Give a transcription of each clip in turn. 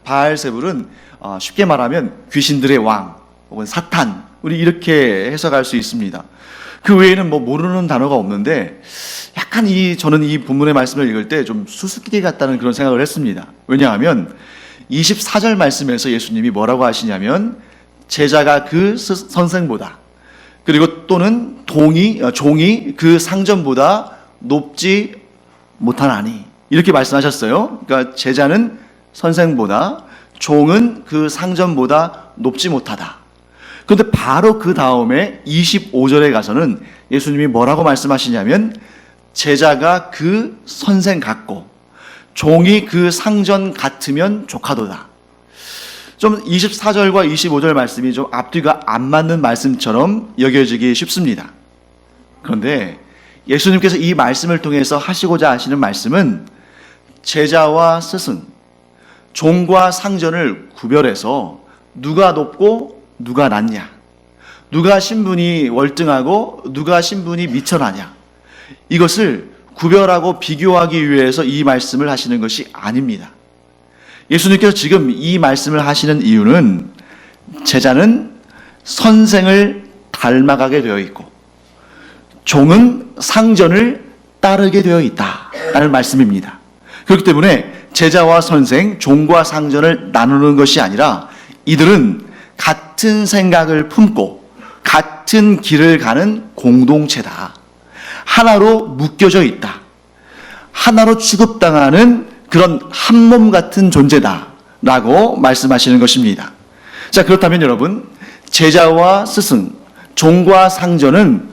바알세불은 쉽게 말하면 귀신들의 왕 혹은 사탄, 우리 이렇게 해석할 수 있습니다. 그 외에는 모르는 단어가 없는데 약간 저는 이 본문의 말씀을 읽을 때 좀 수수께끼 같다는 그런 생각을 했습니다. 왜냐하면 24절 말씀에서 예수님이 뭐라고 하시냐면 제자가 그 선생보다, 그리고 또는 종이 그 상전보다 높지 못하나니, 이렇게 말씀하셨어요. 그러니까 제자는 선생보다, 종은 그 상전보다 높지 못하다. 그런데 바로 그 다음에 25절에 가서는 예수님이 뭐라고 말씀하시냐면 제자가 그 선생 같고 종이 그 상전 같으면 조카도다. 좀 24절과 25절 말씀이 좀 앞뒤가 안 맞는 말씀처럼 여겨지기 쉽습니다. 그런데 예수님께서 이 말씀을 통해서 하시고자 하시는 말씀은 제자와 스승, 종과 상전을 구별해서 누가 높고 누가 낮냐, 누가 신분이 월등하고 누가 신분이 미천하냐, 이것을 구별하고 비교하기 위해서 이 말씀을 하시는 것이 아닙니다. 예수님께서 지금 이 말씀을 하시는 이유는 제자는 선생을 닮아가게 되어 있고 종은 상전을 따르게 되어 있다라는 말씀입니다. 그렇기 때문에 제자와 선생, 종과 상전을 나누는 것이 아니라 이들은 같은 생각을 품고 같은 길을 가는 공동체다. 하나로 묶여져 있다. 하나로 취급당하는 그런 한 몸 같은 존재다 라고 말씀하시는 것입니다. 자, 그렇다면 여러분, 제자와 스승, 종과 상전은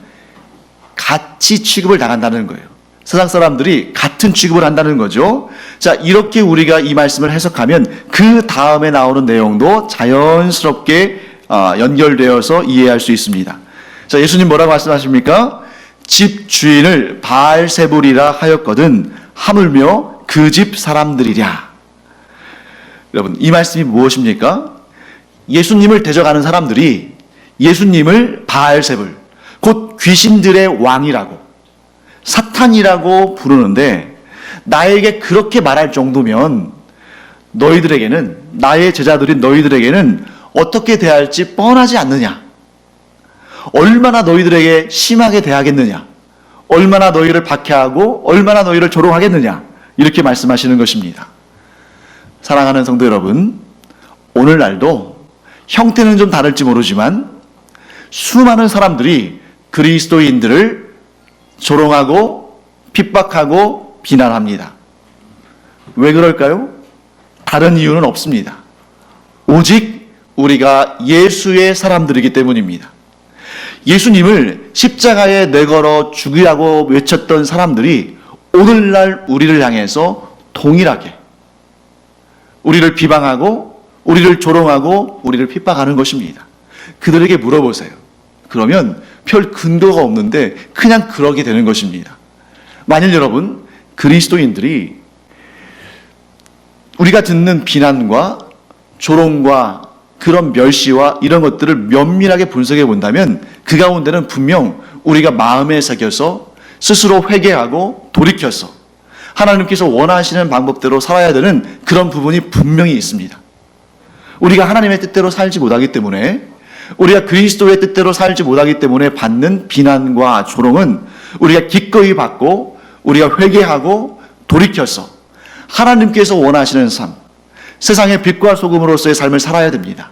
같이 취급을 당한다는 거예요. 세상 사람들이 같은 취급을 한다는 거죠. 자, 이렇게 우리가 이 말씀을 해석하면 그 다음에 나오는 내용도 자연스럽게 연결되어서 이해할 수 있습니다. 자, 예수님 뭐라고 말씀하십니까? 집 주인을 바알세불이라 하였거든 하물며 그 집 사람들이랴. 여러분, 이 말씀이 무엇입니까? 예수님을 대적하는 사람들이 예수님을 바알세불, 곧 귀신들의 왕이라고, 사탄이라고 부르는데, 나에게 그렇게 말할 정도면 너희들에게는, 나의 제자들인 너희들에게는 어떻게 대할지 뻔하지 않느냐? 얼마나 너희들에게 심하게 대하겠느냐? 얼마나 너희를 박해하고 얼마나 너희를 조롱하겠느냐? 이렇게 말씀하시는 것입니다. 사랑하는 성도 여러분, 오늘날도 형태는 좀 다를지 모르지만 수많은 사람들이 그리스도인들을 조롱하고 핍박하고 비난합니다. 왜 그럴까요? 다른 이유는 없습니다. 오직 우리가 예수의 사람들이기 때문입니다. 예수님을 십자가에 내걸어 죽이라고 외쳤던 사람들이 오늘날 우리를 향해서 동일하게 우리를 비방하고 우리를 조롱하고 우리를 핍박하는 것입니다. 그들에게 물어보세요. 그러면 별 근거가 없는데 그냥 그러게 되는 것입니다. 만일 여러분, 그리스도인들이 우리가 듣는 비난과 조롱과 그런 멸시와 이런 것들을 면밀하게 분석해 본다면 그 가운데는 분명 우리가 마음에 새겨서 스스로 회개하고 돌이켜서 하나님께서 원하시는 방법대로 살아야 되는 그런 부분이 분명히 있습니다. 우리가 하나님의 뜻대로 살지 못하기 때문에, 우리가 그리스도의 뜻대로 살지 못하기 때문에 받는 비난과 조롱은 우리가 기꺼이 받고 우리가 회개하고 돌이켜서 하나님께서 원하시는 삶, 세상의 빛과 소금으로서의 삶을 살아야 됩니다.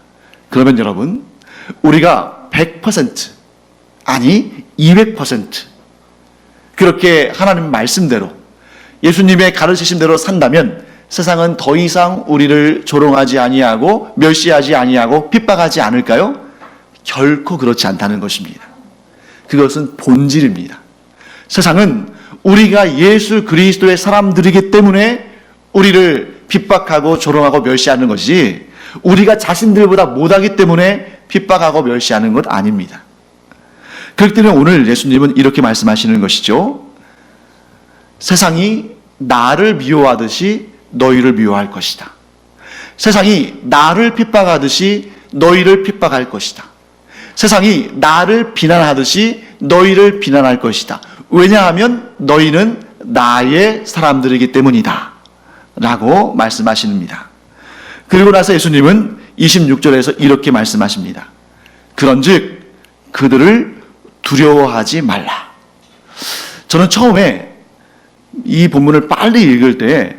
그러면 여러분, 우리가 100% 아니 200% 그렇게 하나님 말씀대로 예수님의 가르치신 대로 산다면 세상은 더 이상 우리를 조롱하지 아니하고 멸시하지 아니하고 핍박하지 않을까요? 결코 그렇지 않다는 것입니다. 그것은 본질입니다. 세상은 우리가 예수 그리스도의 사람들이기 때문에 우리를 핍박하고 조롱하고 멸시하는 것이지, 우리가 자신들보다 못하기 때문에 핍박하고 멸시하는 것 아닙니다. 그렇기 때문에 오늘 예수님은 이렇게 말씀하시는 것이죠. 세상이 나를 미워하듯이 너희를 미워할 것이다. 세상이 나를 핍박하듯이 너희를 핍박할 것이다. 세상이 나를 비난하듯이 너희를 비난할 것이다. 왜냐하면 너희는 나의 사람들이기 때문이다 라고 말씀하십니다. 그리고 나서 예수님은 26절에서 이렇게 말씀하십니다. 그런즉 그들을 두려워하지 말라. 저는 처음에 이 본문을 빨리 읽을 때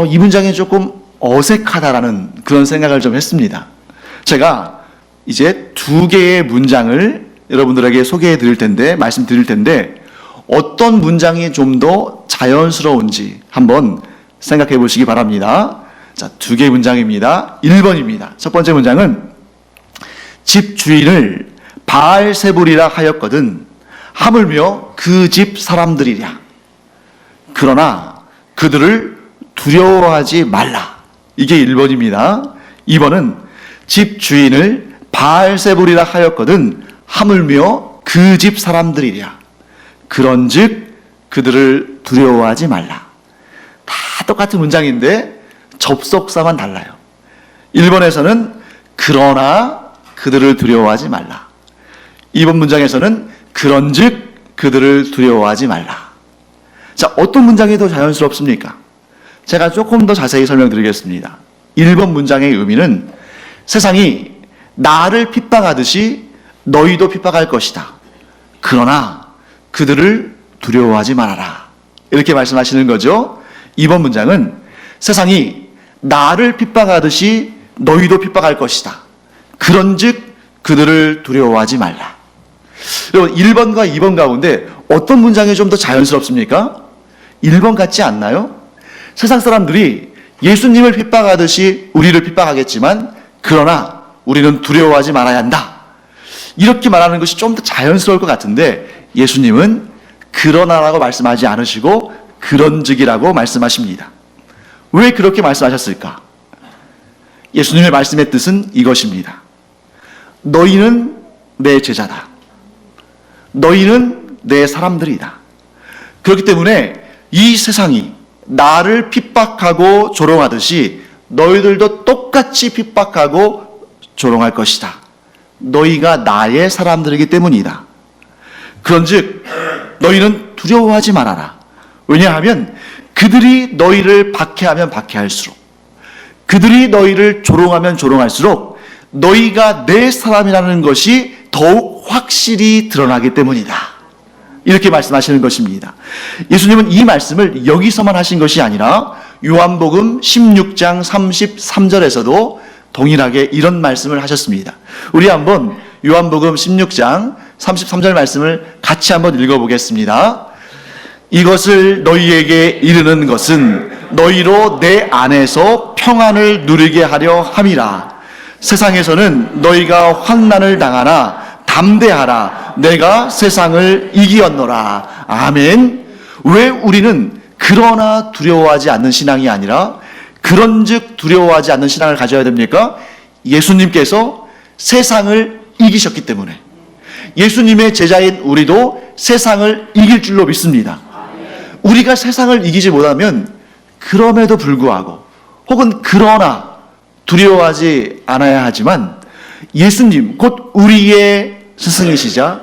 이 문장이 조금 어색하다라는 그런 생각을 좀 했습니다. 제가 이제 두 개의 문장을 여러분들에게 소개해 드릴 텐데, 말씀드릴 텐데, 어떤 문장이 좀 더 자연스러운지 한번 생각해 보시기 바랍니다. 자, 두 개의 문장입니다. 1번입니다. 첫 번째 문장은 집 주인을 바알세불이라 하였거든 하물며 그 집 사람들이랴. 그러나 그들을 두려워하지 말라. 이게 1번입니다. 2번은 집 주인을 바알세불이라 하였거든 하물며 그 집 사람들이랴. 그런즉 그들을 두려워하지 말라. 다 똑같은 문장인데 접속사만 달라요. 1번에서는 그러나 그들을 두려워하지 말라. 2번 문장에서는 그런즉 그들을 두려워하지 말라. 자, 어떤 문장이 더 자연스럽습니까? 제가 조금 더 자세히 설명드리겠습니다. 1번 문장의 의미는 세상이 나를 핍박하듯이 너희도 핍박할 것이다. 그러나 그들을 두려워하지 말아라. 이렇게 말씀하시는 거죠. 2번 문장은 세상이 나를 핍박하듯이 너희도 핍박할 것이다. 그런즉 그들을 두려워하지 말라. 여러분, 1번과 2번 가운데 어떤 문장이 좀 더 자연스럽습니까? 1번 같지 않나요? 세상 사람들이 예수님을 핍박하듯이 우리를 핍박하겠지만 그러나 우리는 두려워하지 말아야 한다. 이렇게 말하는 것이 좀 더 자연스러울 것 같은데 예수님은 그러나라고 말씀하지 않으시고 그런즉이라고 말씀하십니다. 왜 그렇게 말씀하셨을까? 예수님의 말씀의 뜻은 이것입니다. 너희는 내 제자다. 너희는 내 사람들이다. 그렇기 때문에 이 세상이 나를 핍박하고 조롱하듯이 너희들도 똑같이 핍박하고 조롱할 것이다. 너희가 나의 사람들이기 때문이다. 그런즉 너희는 두려워하지 말아라. 왜냐하면 그들이 너희를 박해하면 박해할수록, 그들이 너희를 조롱하면 조롱할수록 너희가 내 사람이라는 것이 더욱 확실히 드러나기 때문이다. 이렇게 말씀하시는 것입니다. 예수님은 이 말씀을 여기서만 하신 것이 아니라 요한복음 16장 33절에서도 동일하게 이런 말씀을 하셨습니다. 우리 한번 요한복음 16장 33절 말씀을 같이 한번 읽어보겠습니다. 이것을 너희에게 이르는 것은 너희로 내 안에서 평안을 누리게 하려 함이라. 세상에서는 너희가 환난을 당하나 담대하라. 내가 세상을 이기었노라. 아멘. 왜 우리는 그러나 두려워하지 않는 신앙이 아니라 그런즉 두려워하지 않는 신앙을 가져야 됩니까? 예수님께서 세상을 이기셨기 때문에. 예수님의 제자인 우리도 세상을 이길 줄로 믿습니다. 우리가 세상을 이기지 못하면 그럼에도 불구하고 혹은 그러나 두려워하지 않아야 하지만 예수님, 곧 우리의 스승이시자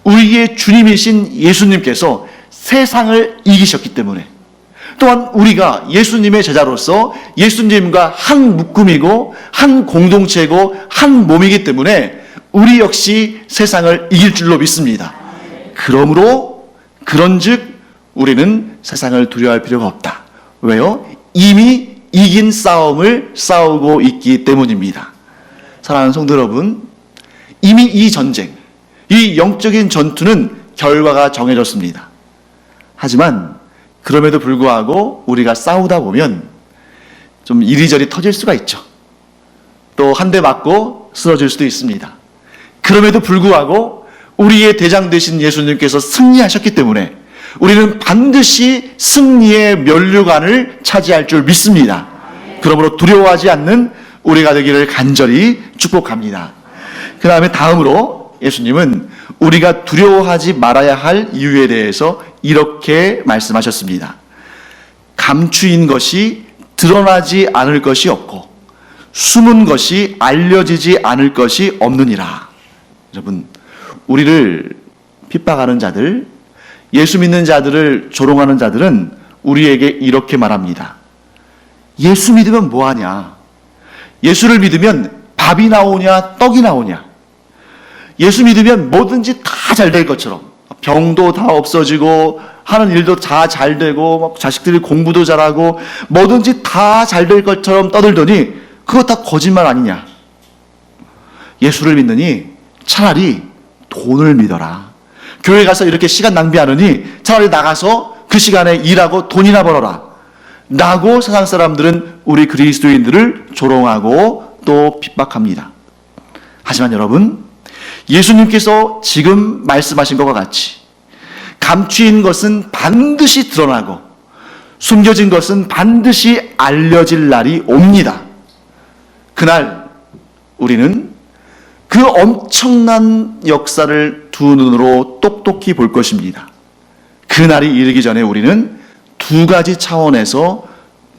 우리의 주님이신 예수님께서 세상을 이기셨기 때문에, 또한 우리가 예수님의 제자로서 예수님과 한 묶음이고 한 공동체고 한 몸이기 때문에 우리 역시 세상을 이길 줄로 믿습니다. 그러므로 그런즉 우리는 세상을 두려워할 필요가 없다. 왜요? 이미 이긴 싸움을 싸우고 있기 때문입니다. 사랑하는 성도 여러분, 이미 이 전쟁, 이 영적인 전투는 결과가 정해졌습니다. 하지만 그럼에도 불구하고 우리가 싸우다 보면 좀 이리저리 터질 수가 있죠. 또 한 대 맞고 쓰러질 수도 있습니다. 그럼에도 불구하고 우리의 대장 되신 예수님께서 승리하셨기 때문에 우리는 반드시 승리의 면류관을 차지할 줄 믿습니다. 그러므로 두려워하지 않는 우리가 되기를 간절히 축복합니다. 그 다음에 다음으로 예수님은 우리가 두려워하지 말아야 할 이유에 대해서 이렇게 말씀하셨습니다. 감추인 것이 드러나지 않을 것이 없고 숨은 것이 알려지지 않을 것이 없느니라. 여러분, 우리를 핍박하는 자들, 예수 믿는 자들을 조롱하는 자들은 우리에게 이렇게 말합니다. 예수 믿으면 뭐하냐? 예수를 믿으면 밥이 나오냐 떡이 나오냐, 예수 믿으면 뭐든지 다 잘 될 것처럼, 병도 다 없어지고 하는 일도 다 잘 되고 자식들이 공부도 잘하고 뭐든지 다 잘 될 것처럼 떠들더니 그거 다 거짓말 아니냐. 예수를 믿느니 차라리 돈을 믿어라. 교회 가서 이렇게 시간 낭비하느니 차라리 나가서 그 시간에 일하고 돈이나 벌어라 라고 세상 사람들은 우리 그리스도인들을 조롱하고 또 핍박합니다. 하지만 여러분, 예수님께서 지금 말씀하신 것과 같이 감추인 것은 반드시 드러나고 숨겨진 것은 반드시 알려질 날이 옵니다. 그날 우리는 그 엄청난 역사를 두 눈으로 똑똑히 볼 것입니다. 그날이 이르기 전에 우리는 두 가지 차원에서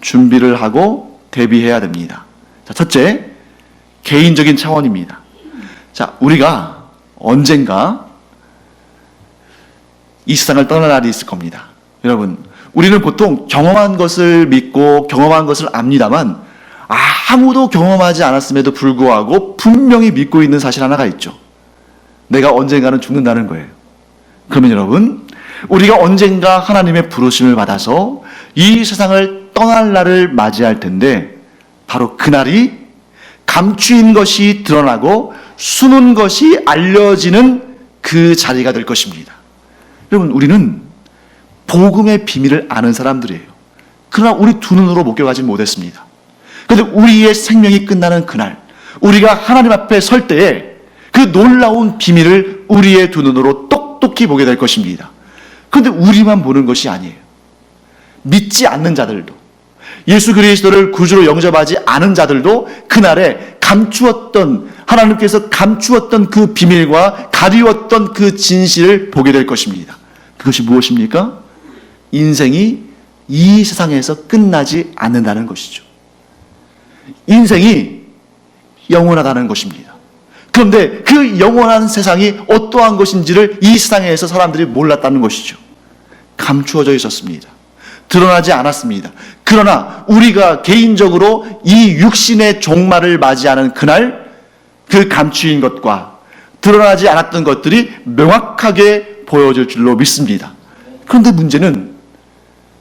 준비를 하고 대비해야 됩니다. 자, 첫째, 개인적인 차원입니다. 자, 우리가 언젠가 이 세상을 떠날 날이 있을 겁니다. 여러분, 우리는 보통 경험한 것을 믿고 경험한 것을 압니다만 아무도 경험하지 않았음에도 불구하고 분명히 믿고 있는 사실 하나가 있죠. 내가 언젠가는 죽는다는 거예요. 그러면 여러분, 우리가 언젠가 하나님의 부르심을 받아서 이 세상을 떠날 날을 맞이할 텐데 바로 그날이 감추인 것이 드러나고 숨은 것이 알려지는 그 자리가 될 것입니다. 여러분, 우리는 복음의 비밀을 아는 사람들이에요. 그러나 우리 두 눈으로 목격하지 못했습니다. 그런데 우리의 생명이 끝나는 그날, 우리가 하나님 앞에 설 때에 그 놀라운 비밀을 우리의 두 눈으로 똑똑히 보게 될 것입니다. 그런데 우리만 보는 것이 아니에요. 믿지 않는 자들도, 예수 그리스도를 구주로 영접하지 않은 자들도 그날에 하나님께서 감추었던 그 비밀과 가리웠던 그 진실을 보게 될 것입니다. 그것이 무엇입니까? 인생이 이 세상에서 끝나지 않는다는 것이죠. 인생이 영원하다는 것입니다. 그런데 그 영원한 세상이 어떠한 것인지를 이 세상에서 사람들이 몰랐다는 것이죠. 감추어져 있었습니다. 드러나지 않았습니다. 그러나 우리가 개인적으로 이 육신의 종말을 맞이하는 그날, 그 감추인 것과 드러나지 않았던 것들이 명확하게 보여질 줄로 믿습니다. 그런데 문제는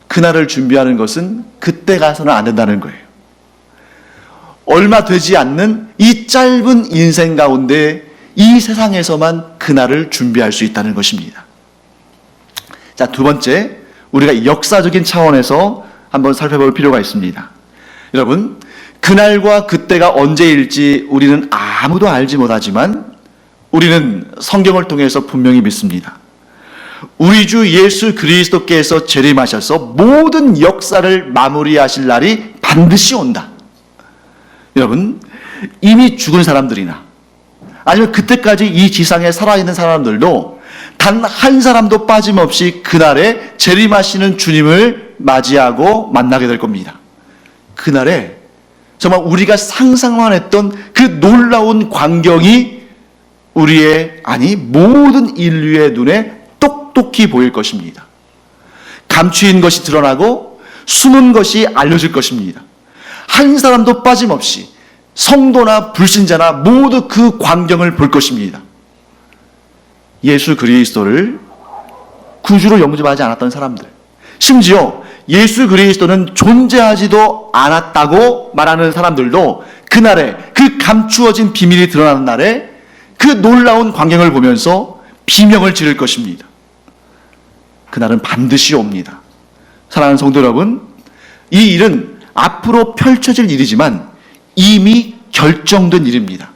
그날을 준비하는 것은 그때 가서는 안 된다는 거예요. 얼마 되지 않는 이 짧은 인생 가운데 이 세상에서만 그날을 준비할 수 있다는 것입니다. 자, 두 번째, 우리가 역사적인 차원에서 한번 살펴볼 필요가 있습니다. 여러분, 그날과 그때가 언제일지 우리는 아무도 알지 못하지만 우리는 성경을 통해서 분명히 믿습니다. 우리 주 예수 그리스도께서 재림하셔서 모든 역사를 마무리하실 날이 반드시 온다. 여러분, 이미 죽은 사람들이나 아니면 그때까지 이 지상에 살아있는 사람들도 단 한 사람도 빠짐없이 그날에 재림하시는 주님을 맞이하고 만나게 될 겁니다. 그날에 정말 우리가 상상만 했던 그 놀라운 광경이 모든 인류의 눈에 똑똑히 보일 것입니다. 감추인 것이 드러나고 숨은 것이 알려질 것입니다. 한 사람도 빠짐없이 성도나 불신자나 모두 그 광경을 볼 것입니다. 예수 그리스도를 구주로 영접하지 않았던 사람들, 심지어 예수 그리스도는 존재하지도 않았다고 말하는 사람들도 그날에, 그 감추어진 비밀이 드러나는 날에 그 놀라운 광경을 보면서 비명을 지를 것입니다. 그날은 반드시 옵니다. 사랑하는 성도 여러분, 이 일은 앞으로 펼쳐질 일이지만 이미 결정된 일입니다.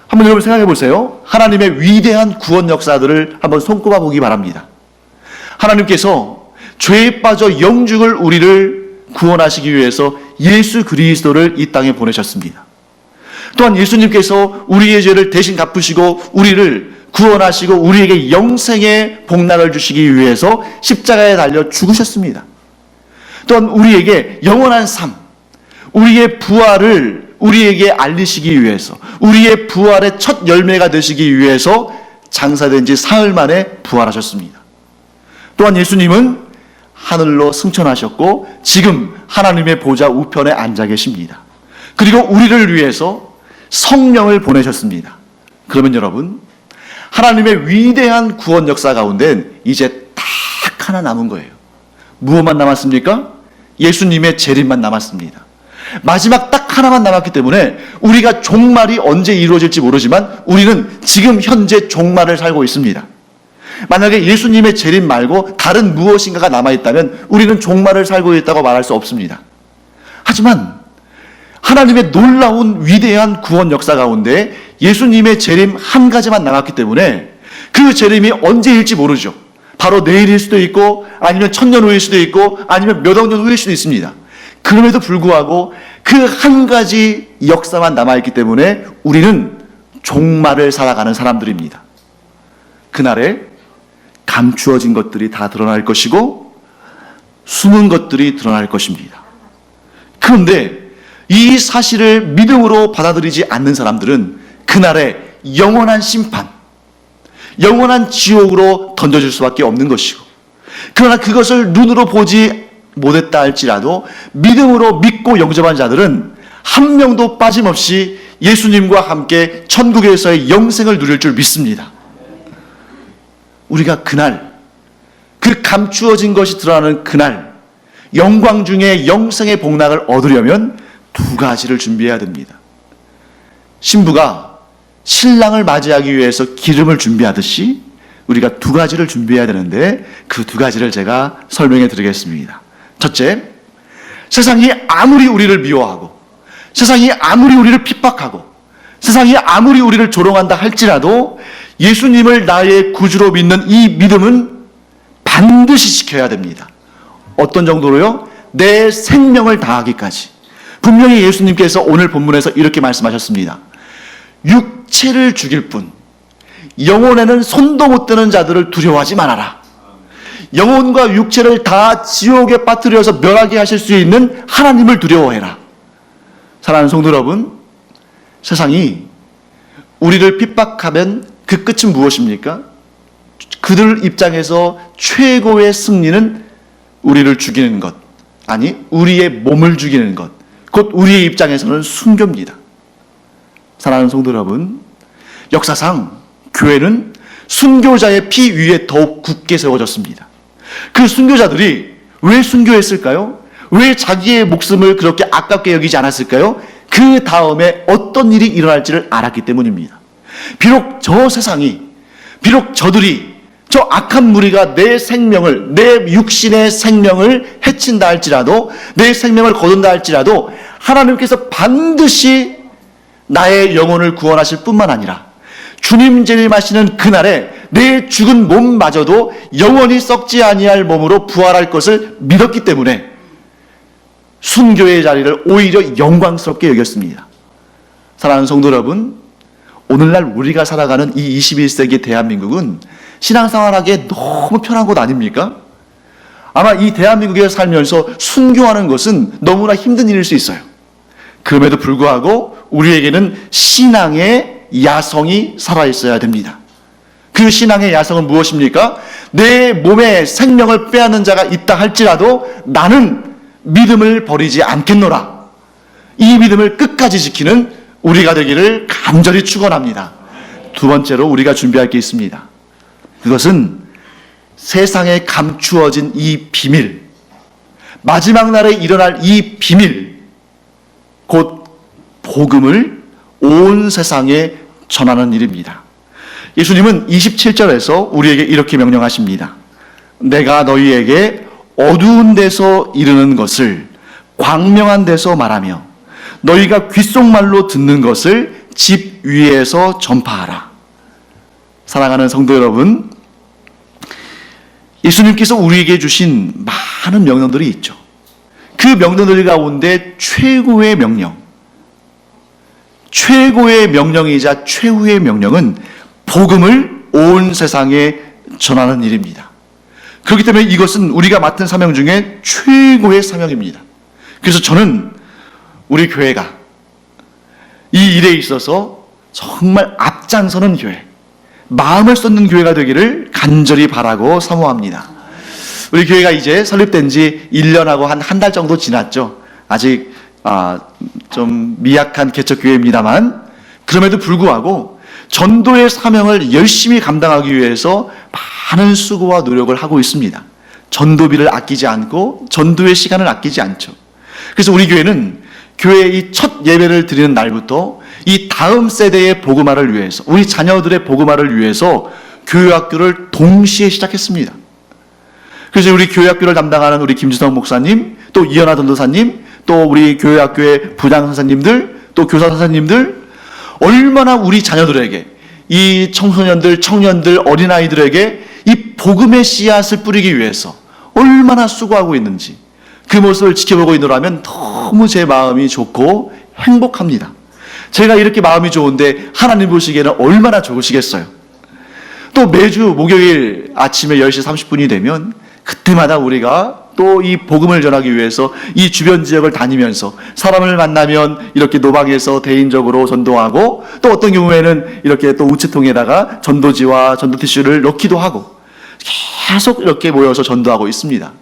한번 여러분 생각해 보세요. 하나님의 위대한 구원 역사들을 한번 손꼽아 보기 바랍니다. 하나님께서 죄에 빠져 영죽을 우리를 구원하시기 위해서 예수 그리스도를 이 땅에 보내셨습니다. 또한 예수님께서 우리의 죄를 대신 갚으시고 우리를 구원하시고 우리에게 영생의 복락을 주시기 위해서 십자가에 달려 죽으셨습니다. 또한 우리에게 영원한 삶, 우리의 부활을 우리에게 알리시기 위해서, 우리의 부활의 첫 열매가 되시기 위해서 장사된 지 사흘 만에 부활하셨습니다. 또한 예수님은 하늘로 승천하셨고 지금 하나님의 보좌 우편에 앉아 계십니다. 그리고 우리를 위해서 성령을 보내셨습니다. 그러면 여러분, 하나님의 위대한 구원 역사 가운데 이제 딱 하나 남은 거예요. 무엇만 남았습니까? 예수님의 재림만 남았습니다. 마지막 딱 하나만 남았기 때문에 우리가 종말이 언제 이루어질지 모르지만 우리는 지금 현재 종말을 살고 있습니다. 만약에 예수님의 재림 말고 다른 무엇인가가 남아있다면 우리는 종말을 살고 있다고 말할 수 없습니다. 하지만 하나님의 놀라운 위대한 구원 역사 가운데 예수님의 재림 한 가지만 남았기 때문에 그 재림이 언제일지 모르죠. 바로 내일일 수도 있고 아니면 1000년 후일 수도 있고 아니면 몇 억 년 후일 수도 있습니다. 그럼에도 불구하고 그 한 가지 역사만 남아있기 때문에 우리는 종말을 살아가는 사람들입니다. 그날에 감추어진 것들이 다 드러날 것이고 숨은 것들이 드러날 것입니다. 그런데 이 사실을 믿음으로 받아들이지 않는 사람들은 그날에 영원한 심판, 영원한 지옥으로 던져질 수밖에 없는 것이고, 그러나 그것을 눈으로 보지 못했다 할지라도 믿음으로 믿고 영접한 자들은 한 명도 빠짐없이 예수님과 함께 천국에서의 영생을 누릴 줄 믿습니다. 우리가 그날, 그 감추어진 것이 드러나는 그날, 영광 중에 영생의 복락을 얻으려면 두 가지를 준비해야 됩니다. 신부가 신랑을 맞이하기 위해서 기름을 준비하듯이 우리가 두 가지를 준비해야 되는데 그 두 가지를 제가 설명해 드리겠습니다. 첫째, 세상이 아무리 우리를 미워하고 세상이 아무리 우리를 핍박하고 세상이 아무리 우리를 조롱한다 할지라도 예수님을 나의 구주로 믿는 이 믿음은 반드시 지켜야 됩니다. 어떤 정도로요? 내 생명을 다하기까지. 분명히 예수님께서 오늘 본문에서 이렇게 말씀하셨습니다. 육체를 죽일 뿐 영혼에는 손도 못 대는 자들을 두려워하지 말아라. 영혼과 육체를 다 지옥에 빠뜨려서 멸하게 하실 수 있는 하나님을 두려워해라. 사랑하는 성도 여러분, 세상이 우리를 핍박하면 그 끝은 무엇입니까? 그들 입장에서 최고의 승리는 우리를 죽이는 것, 아니 우리의 몸을 죽이는 것, 곧 우리의 입장에서는 순교입니다. 사랑하는 성도 여러분, 역사상 교회는 순교자의 피 위에 더욱 굳게 세워졌습니다. 그 순교자들이 왜 순교했을까요? 왜 자기의 목숨을 그렇게 아깝게 여기지 않았을까요? 그 다음에 어떤 일이 일어날지를 알았기 때문입니다. 비록 저 세상이, 비록 저들이, 저 악한 무리가 내 생명을, 내 육신의 생명을 해친다 할지라도, 내 생명을 거둔다 할지라도 하나님께서 반드시 나의 영혼을 구원하실 뿐만 아니라 주님 재림하시는 그날에 내 죽은 몸마저도 영원히 썩지 아니할 몸으로 부활할 것을 믿었기 때문에 순교의 자리를 오히려 영광스럽게 여겼습니다. 사랑하는 성도 여러분, 오늘날 우리가 살아가는 이 21세기 대한민국은 신앙생활하기에 너무 편한 곳 아닙니까? 아마 이 대한민국에 살면서 순교하는 것은 너무나 힘든 일일 수 있어요. 그럼에도 불구하고 우리에게는 신앙의 야성이 살아있어야 됩니다. 그 신앙의 야성은 무엇입니까? 내 몸에 생명을 빼앗는 자가 있다 할지라도 나는 믿음을 버리지 않겠노라. 이 믿음을 끝까지 지키는 우리가 되기를 간절히 축원합니다. 두 번째로 우리가 준비할 게 있습니다. 그것은 세상에 감추어진 이 비밀, 마지막 날에 일어날 이 비밀, 곧 복음을 온 세상에 전하는 일입니다. 예수님은 27절에서 우리에게 이렇게 명령하십니다. 내가 너희에게 어두운 데서 이르는 것을 광명한 데서 말하며 너희가 귓속말로 듣는 것을 집 위에서 전파하라. 사랑하는 성도 여러분, 예수님께서 우리에게 주신 많은 명령들이 있죠. 그 명령들 가운데 최고의 명령, 최고의 명령이자 최후의 명령은 복음을 온 세상에 전하는 일입니다. 그렇기 때문에 이것은 우리가 맡은 사명 중에 최고의 사명입니다. 그래서 저는 우리 교회가 이 일에 있어서 정말 앞장서는 교회, 마음을 쏟는 교회가 되기를 간절히 바라고 사모합니다. 우리 교회가 이제 설립된 지 1년하고 한 달 정도 지났죠. 아직 좀 미약한 개척교회입니다만 그럼에도 불구하고 전도의 사명을 열심히 감당하기 위해서 많은 수고와 노력을 하고 있습니다. 전도비를 아끼지 않고 전도의 시간을 아끼지 않죠. 그래서 우리 교회는 교회 이 첫 예배를 드리는 날부터 이 다음 세대의 복음화를 위해서, 우리 자녀들의 복음화를 위해서 교회학교를 동시에 시작했습니다. 그래서 우리 교회학교를 담당하는 우리 김지성 목사님, 또 이현아 전도사님, 또 우리 교회학교의 부장 선생님들, 또 교사 선생님들, 얼마나 우리 자녀들에게, 이 청소년들, 청년들, 어린아이들에게 이 복음의 씨앗을 뿌리기 위해서 얼마나 수고하고 있는지 그 모습을 지켜보고 있노라면 너무 제 마음이 좋고 행복합니다. 제가 이렇게 마음이 좋은데 하나님 보시기에는 얼마나 좋으시겠어요. 또 매주 목요일 아침에 10시 30분이 되면 그때마다 우리가 또 이 복음을 전하기 위해서 이 주변 지역을 다니면서 사람을 만나면 이렇게 노방에서 대인적으로 전도하고, 또 어떤 경우에는 이렇게 또 우체통에다가 전도지와 전도 티슈를 넣기도 하고 계속 이렇게 모여서 전도하고 있습니다.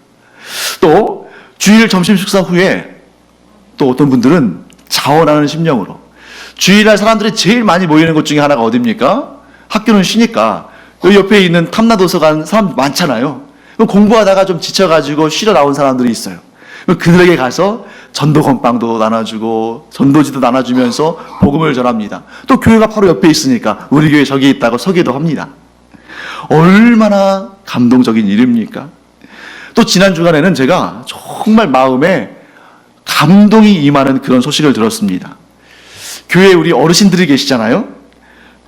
또 주일 점심 식사 후에 또 어떤 분들은 자원하는 심령으로, 주일날 사람들이 제일 많이 모이는 곳 중에 하나가 어디입니까? 학교는 쉬니까 여기 옆에 있는 탐라도서관 사람 많잖아요. 공부하다가 좀 지쳐가지고 쉬러 나온 사람들이 있어요. 그들에게 가서 전도 건빵도 나눠주고 전도지도 나눠주면서 복음을 전합니다. 또 교회가 바로 옆에 있으니까 우리 교회 저기 있다고 서기도 합니다. 얼마나 감동적인 일입니까? 또 지난 주간에는 제가 정말 마음에 감동이 임하는 그런 소식을 들었습니다. 교회에 우리 어르신들이 계시잖아요.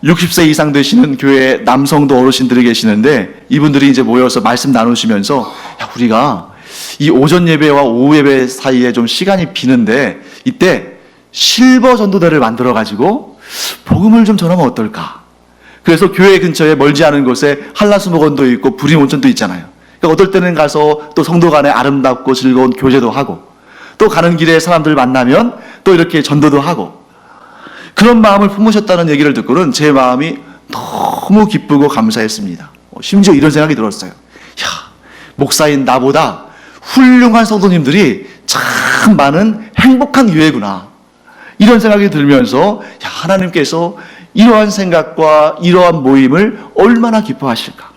60세 이상 되시는 교회 남성도 어르신들이 계시는데 이분들이 이제 모여서 말씀 나누시면서, 야, 우리가 이 오전 예배와 오후 예배 사이에 좀 시간이 비는데 이때 실버 전도대를 만들어 가지고 복음을 좀 전하면 어떨까? 그래서 교회 근처에 멀지 않은 곳에 한라수목원도 있고 부림 온천도 있잖아요. 그러니까 어떨 때는 가서 또 성도 간에 아름답고 즐거운 교제도 하고, 또 가는 길에 사람들 만나면 또 이렇게 전도도 하고, 그런 마음을 품으셨다는 얘기를 듣고는 제 마음이 너무 기쁘고 감사했습니다. 심지어 이런 생각이 들었어요. 야, 목사인 나보다 훌륭한 성도님들이 참 많은 행복한 교회구나. 이런 생각이 들면서, 야, 하나님께서 이러한 생각과 이러한 모임을 얼마나 기뻐하실까.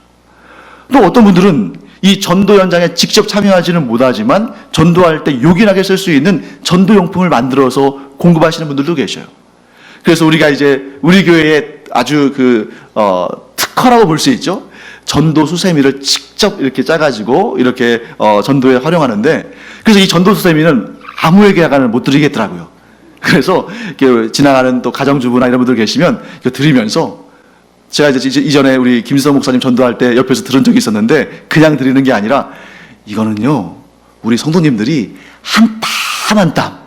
또 어떤 분들은 이 전도 현장에 직접 참여하지는 못하지만 전도할 때 요긴하게 쓸 수 있는 전도용품을 만들어서 공급하시는 분들도 계셔요. 그래서 우리가 이제 우리 교회에 아주 특허라고 볼 수 있죠. 전도 수세미를 직접 이렇게 짜가지고 이렇게 전도에 활용하는데, 그래서 이 전도 수세미는 아무에게나 못 드리겠더라고요. 그래서 이렇게 지나가는 또 가정주부나 이런 분들 계시면 이거 드리면서, 제가 이제 이전에 우리 김수성 목사님 전도할 때 옆에서 들은 적이 있었는데, 그냥 드리는 게 아니라 이거는요, 우리 성도님들이 한 땀 한 땀,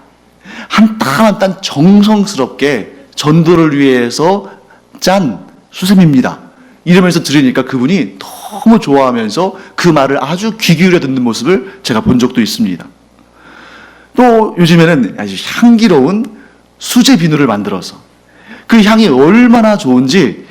한 땀 한 땀 정성스럽게 전도를 위해서 짠 수세미입니다. 이러면서 들으니까 그분이 너무 좋아하면서 그 말을 아주 귀 기울여 듣는 모습을 제가 본 적도 있습니다. 또 요즘에는 아주 향기로운 수제 비누를 만들어서 그 향이 얼마나 좋은지,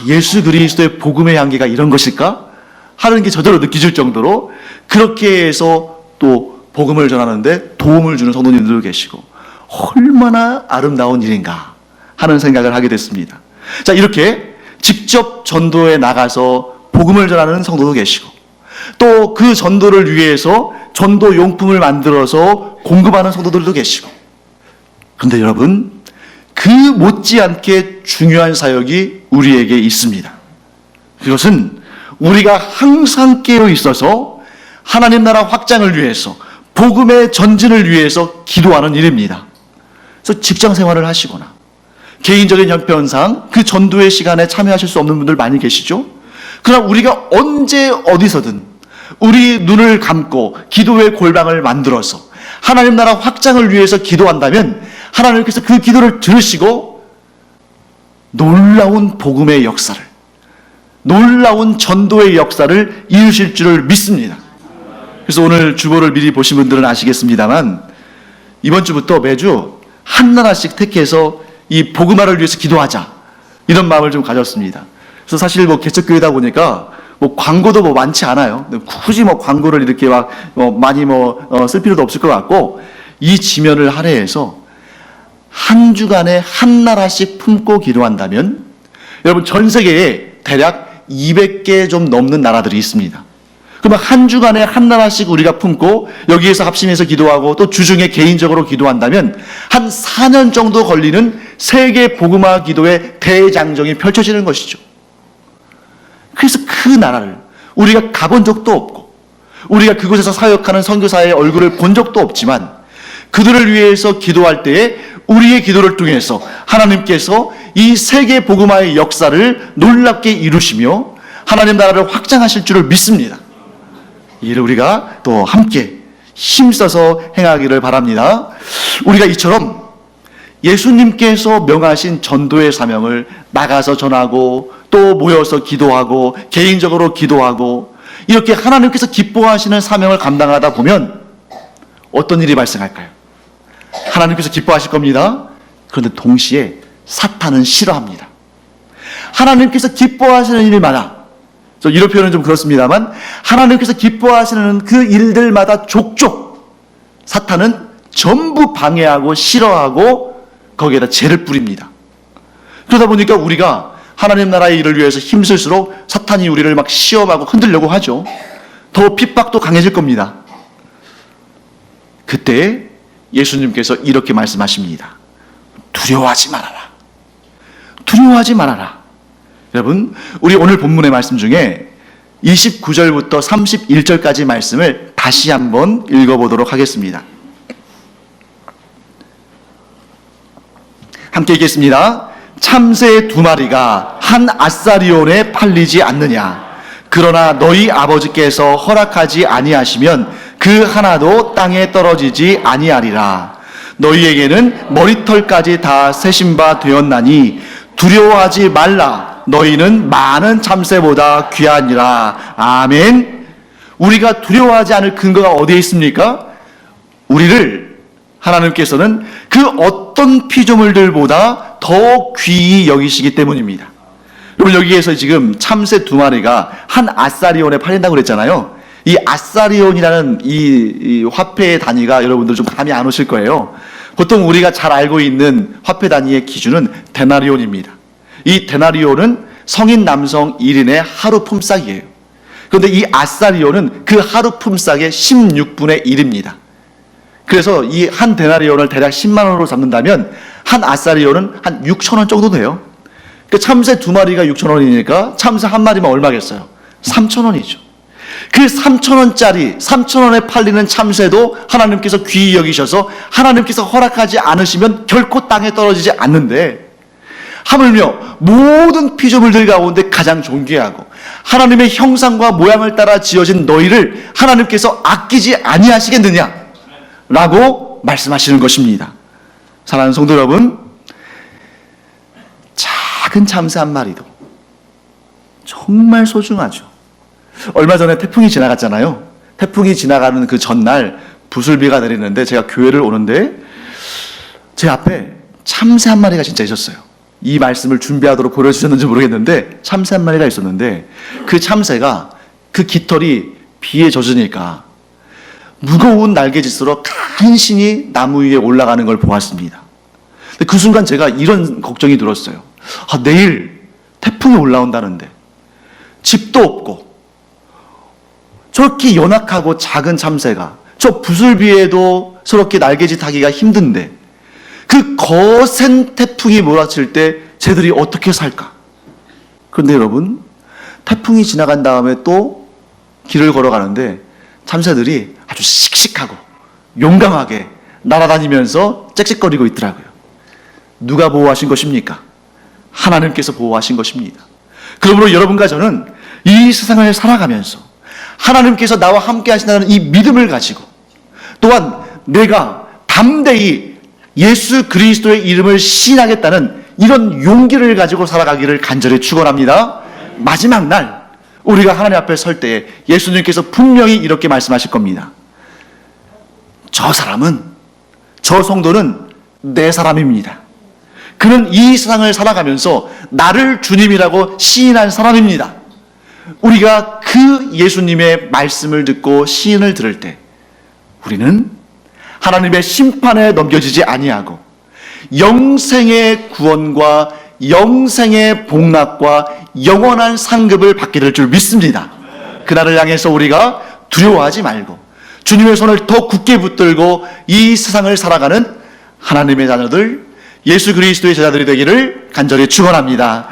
예수 그리스도의 복음의 향기가 이런 것일까? 하는 게 저절로 느껴질 정도로 그렇게 해서 또 복음을 전하는데 도움을 주는 성도님들도 계시고, 얼마나 아름다운 일인가 하는 생각을 하게 됐습니다. 자, 이렇게 직접 전도에 나가서 복음을 전하는 성도도 계시고, 또 그 전도를 위해서 전도 용품을 만들어서 공급하는 성도들도 계시고, 그런데 여러분, 그 못지않게 중요한 사역이 우리에게 있습니다. 그것은 우리가 항상 깨어 있어서 하나님 나라 확장을 위해서, 복음의 전진을 위해서 기도하는 일입니다. 그래서 직장 생활을 하시거나 개인적인 형편상 그 전도의 시간에 참여하실 수 없는 분들 많이 계시죠? 그러나 우리가 언제 어디서든 우리 눈을 감고 기도의 골방을 만들어서 하나님 나라 확장을 위해서 기도한다면 하나님께서 그 기도를 들으시고 놀라운 복음의 역사를, 놀라운 전도의 역사를 이루실 줄을 믿습니다. 그래서 오늘 주보를 미리 보신 분들은 아시겠습니다만, 이번 주부터 매주 한나라씩 택해서 이 복음화를 위해서 기도하자, 이런 마음을 좀 가졌습니다. 그래서 사실 개척교회다 보니까 광고도 많지 않아요. 굳이 광고를 이렇게 많이 쓸 필요도 없을 것 같고, 이 지면을 할애해서 한 주간에 한 나라씩 품고 기도한다면 여러분 전 세계에 대략 200개 좀 넘는 나라들이 있습니다. 그러면 한 주간에 한 나라씩 우리가 품고 여기에서 합심해서 기도하고 또 주중에 개인적으로 기도한다면 한 4년 정도 걸리는 세계 복음화 기도의 대장정이 펼쳐지는 것이죠. 그래서 그 나라를 우리가 가본 적도 없고 우리가 그곳에서 사역하는 선교사의 얼굴을 본 적도 없지만 그들을 위해서 기도할 때에 우리의 기도를 통해서 하나님께서 이 세계 복음화의 역사를 놀랍게 이루시며 하나님 나라를 확장하실 줄을 믿습니다. 이를 우리가 또 함께 힘써서 행하기를 바랍니다. 우리가 이처럼 예수님께서 명하신 전도의 사명을 나가서 전하고 또 모여서 기도하고 개인적으로 기도하고 이렇게 하나님께서 기뻐하시는 사명을 감당하다 보면 어떤 일이 발생할까요? 하나님께서 기뻐하실 겁니다. 그런데 동시에 사탄은 싫어합니다. 하나님께서 기뻐하시는 일마다, 이런 표현은 좀 그렇습니다만 하나님께서 기뻐하시는 그 일들마다 족족 사탄은 전부 방해하고 싫어하고 거기에다 죄를 뿌립니다. 그러다 보니까 우리가 하나님 나라의 일을 위해서 힘쓸수록 사탄이 우리를 막 시험하고 흔들려고 하죠. 더 핍박도 강해질 겁니다. 그때 예수님께서 이렇게 말씀하십니다. 두려워하지 말아라. 두려워하지 말아라. 여러분, 우리 오늘 본문의 말씀 중에 29절부터 31절까지 말씀을 다시 한번 읽어보도록 하겠습니다. 함께 읽겠습니다. 참새 2마리가 한 아사리온에 팔리지 않느냐? 그러나 너희 아버지께서 허락하지 아니하시면 그 하나도 땅에 떨어지지 아니하리라. 너희에게는 머리털까지 다 세신 바 되었나니 두려워하지 말라. 너희는 많은 참새보다 귀하니라. 아멘. 우리가 두려워하지 않을 근거가 어디에 있습니까? 우리를 하나님께서는 그 어떤 피조물들보다 더 귀히 여기시기 때문입니다. 여러분, 여기에서 지금 참새 2마리가 한 아사리온에 팔린다고 그랬잖아요. 이 아사리온이라는 이 화폐의 단위가 여러분들 좀 감이 안 오실 거예요. 보통 우리가 잘 알고 있는 화폐 단위의 기준은 데나리온입니다. 이 데나리온은 성인 남성 1인의 하루 품삯이에요. 그런데 이 아사리온은 그 하루 품삯의 16분의 1입니다. 그래서 이 한 데나리온을 대략 10만 원으로 잡는다면 한 아사리온은 한 6천 원 정도 돼요. 그 참새 2마리가 6천 원이니까 참새 한 마리면 얼마겠어요? 3천 원이죠. 그 3천 원짜리 3천 원에 팔리는 참새도 하나님께서 귀히 여기셔서 하나님께서 허락하지 않으시면 결코 땅에 떨어지지 않는데, 하물며 모든 피조물들 가운데 가장 존귀하고 하나님의 형상과 모양을 따라 지어진 너희를 하나님께서 아끼지 아니하시겠느냐 라고 말씀하시는 것입니다. 사랑하는 성도 여러분, 작은 참새 한 마리도 정말 소중하죠. 얼마 전에 태풍이 지나갔잖아요. 태풍이 지나가는 그 전날 부슬비가 내리는데 제가 교회를 오는데 제 앞에 참새 한 마리가 진짜 있었어요. 이 말씀을 준비하도록 고려주셨는지 모르겠는데 참새 한 마리가 있었는데 그 참새가 그 깃털이 비에 젖으니까 무거운 날개짓으로 간신히 나무 위에 올라가는 걸 보았습니다. 근데 그 순간 제가 이런 걱정이 들었어요. 내일 태풍이 올라온다는데 집도 없고 저렇게 연약하고 작은 참새가 저 부슬비에도 저렇게 날개짓하기가 힘든데 그 거센 태풍이 몰아칠 때 쟤들이 어떻게 살까? 그런데 여러분, 태풍이 지나간 다음에 또 길을 걸어가는데 참새들이 아주 씩씩하고 용감하게 날아다니면서 짹짹거리고 있더라고요. 누가 보호하신 것입니까? 하나님께서 보호하신 것입니다. 그러므로 여러분과 저는 이 세상을 살아가면서 하나님께서 나와 함께 하신다는 이 믿음을 가지고, 또한 내가 담대히 예수 그리스도의 이름을 시인하겠다는 이런 용기를 가지고 살아가기를 간절히 축원합니다. 마지막 날 우리가 하나님 앞에 설 때에 예수님께서 분명히 이렇게 말씀하실 겁니다. 저 사람은, 저 성도는 내 사람입니다. 그는 이 세상을 살아가면서 나를 주님이라고 시인한 사람입니다. 우리가 그 예수님의 말씀을 듣고 시인을 들을 때 우리는 하나님의 심판에 넘겨지지 아니하고 영생의 구원과 영생의 복락과 영원한 상급을 받게 될 줄 믿습니다. 그날을 향해서 우리가 두려워하지 말고 주님의 손을 더 굳게 붙들고 이 세상을 살아가는 하나님의 자녀들, 예수 그리스도의 제자들이 되기를 간절히 축원합니다.